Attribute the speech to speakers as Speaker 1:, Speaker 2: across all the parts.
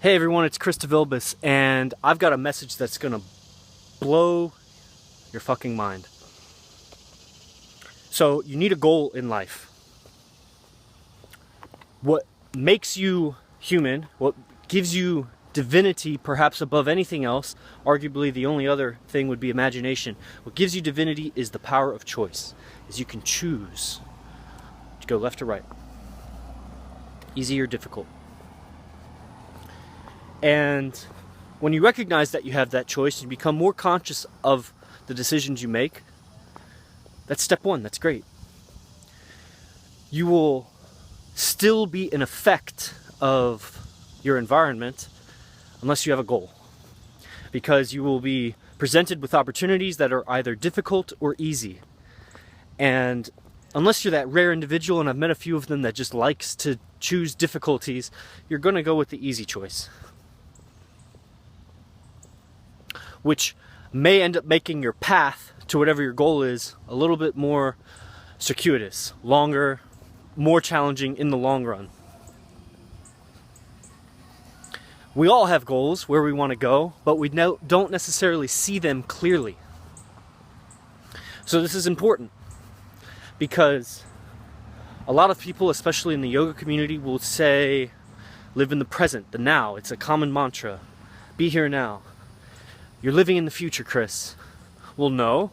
Speaker 1: Hey everyone, it's Chris DeVilbus, and I've got a message that's gonna blow your fucking mind. So, you need a goal in life. What makes you human, what gives you divinity perhaps above anything else, arguably the only other thing would be imagination. What gives you divinity is the power of choice, is you can choose to go left or right. Easy or difficult. And when you recognize that you have that choice, you become more conscious of the decisions you make. That's step one, that's great. You will still be an effect of your environment unless you have a goal. Because you will be presented with opportunities that are either difficult or easy. And unless you're that rare individual, and I've met a few of them that just likes to choose difficulties, you're going to go with the easy choice, which may end up making your path to whatever your goal is a little bit more circuitous, longer, more challenging in the long run. We all have goals where we want to go, but we don't necessarily see them clearly. So this is important because a lot of people, especially in the yoga community, will say, live in the present, the now. It's a common mantra. Be here now. You're living in the future, Chris. Well, no,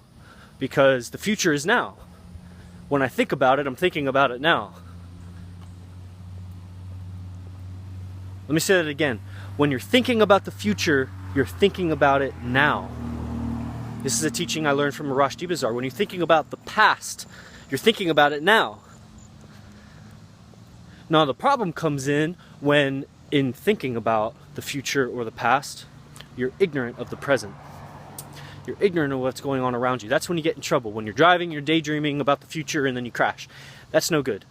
Speaker 1: because the future is now. When I think about it, I'm thinking about it now. Let me say that again. When you're thinking about the future, you're thinking about it now. This is a teaching I learned from Arash Dibazar. When you're thinking about the past, you're thinking about it now. Now, the problem comes in when, in thinking about the future or the past, you're ignorant of the present. You're ignorant of what's going on around you. That's when you get in trouble. When you're driving, you're daydreaming about the future and then you crash. That's no good.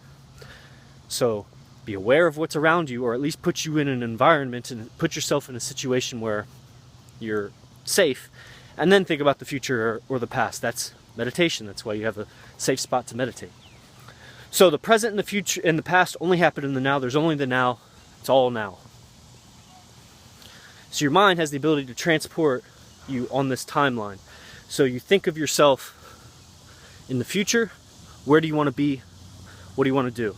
Speaker 1: So be aware of what's around you, or at least put you in an environment and put yourself in a situation where you're safe, and then think about the future or the past. That's meditation. That's why you have a safe spot to meditate. So the present and the future and the past only happen in the now. There's only the now. It's all now. So your mind has the ability to transport you on this timeline. So you think of yourself in the future. Where do you want to be? What do you want to do?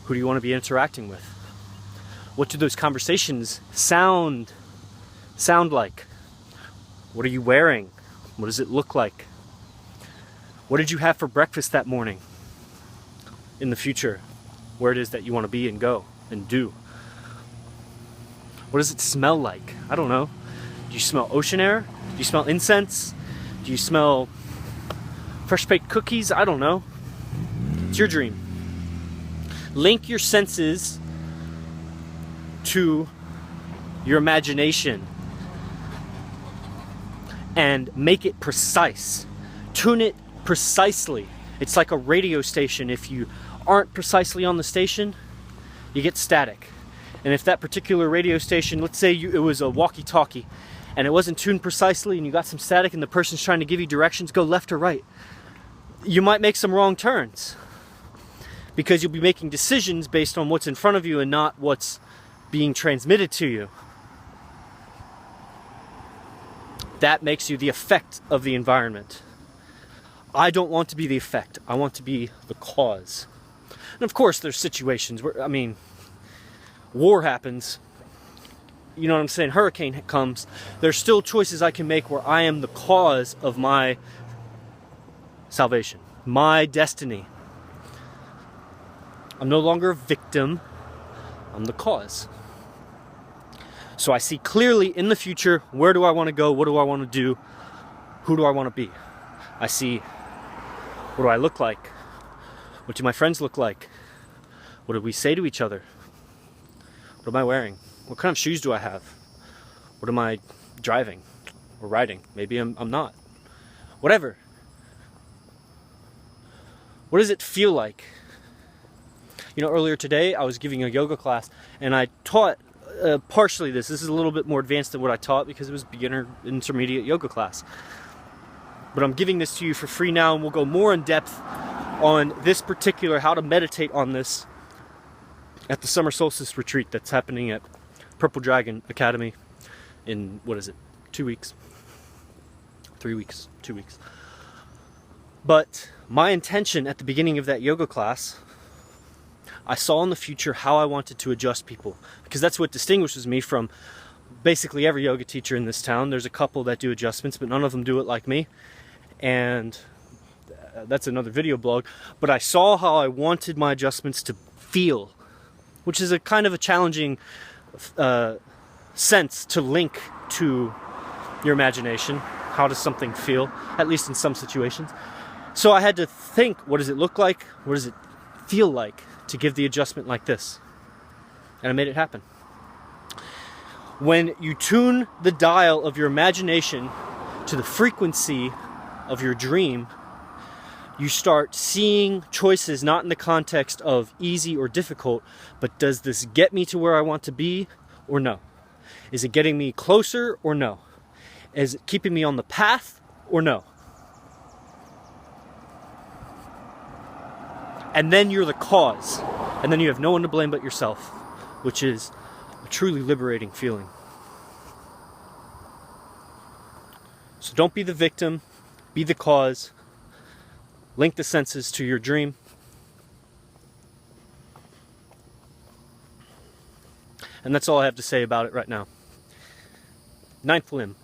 Speaker 1: Who do you want to be interacting with? What do those conversations sound like? What are you wearing? What does it look like? What did you have for breakfast that morning? In the future, where it is that you want to be and go and do. What does it smell like? I don't know. Do you smell ocean air? Do you smell incense? Do you smell fresh baked cookies? I don't know. It's your dream. Link your senses to your imagination and make it precise. Tune it precisely. It's like a radio station. If you aren't precisely on the station, you get static. And if that particular radio station, let's say it was a walkie-talkie, and it wasn't tuned precisely and you got some static and the person's trying to give you directions, go left or right, you might make some wrong turns because you'll be making decisions based on what's in front of you and not what's being transmitted to you. That makes you the effect of the environment. I don't want to be the effect. I want to be the cause. And of course there's situations where, war happens, you know what I'm saying, hurricane comes, there's still choices I can make where I am the cause of my salvation, my destiny. I'm no longer a victim, I'm the cause. So I see clearly in the future, where do I want to go, what do I want to do, who do I want to be. I see, what do I look like, what do my friends look like, what do we say to each other. What am I wearing? What kind of shoes do I have? What am I driving or riding? Maybe I'm not. Whatever. What does it feel like? You know, earlier today I was giving a yoga class and I taught partially this. This is a little bit more advanced than what I taught because it was beginner intermediate yoga class. But I'm giving this to you for free now, and we'll go more in depth on this particular, how to meditate on this at the summer solstice retreat that's happening at Purple Dragon Academy in, what is it, 2 weeks? 3 weeks, 2 weeks. But my intention at the beginning of that yoga class, I saw in the future how I wanted to adjust people, because that's what distinguishes me from basically every yoga teacher in this town. There's a couple that do adjustments, but none of them do it like me. And that's another video blog. But I saw how I wanted my adjustments to feel, which is a kind of a challenging sense to link to your imagination. How does something feel, at least in some situations? So I had to think, what does it look like? What does it feel like to give the adjustment like this? And I made it happen. When you tune the dial of your imagination to the frequency of your dream, you start seeing choices not in the context of easy or difficult, but does this get me to where I want to be or no? Is it getting me closer or no? Is it keeping me on the path or no? And then you're the cause. And then you have no one to blame but yourself, which is a truly liberating feeling. So don't be the victim, be the cause. Link the senses to your dream. And that's all I have to say about it right now. Ninth limb.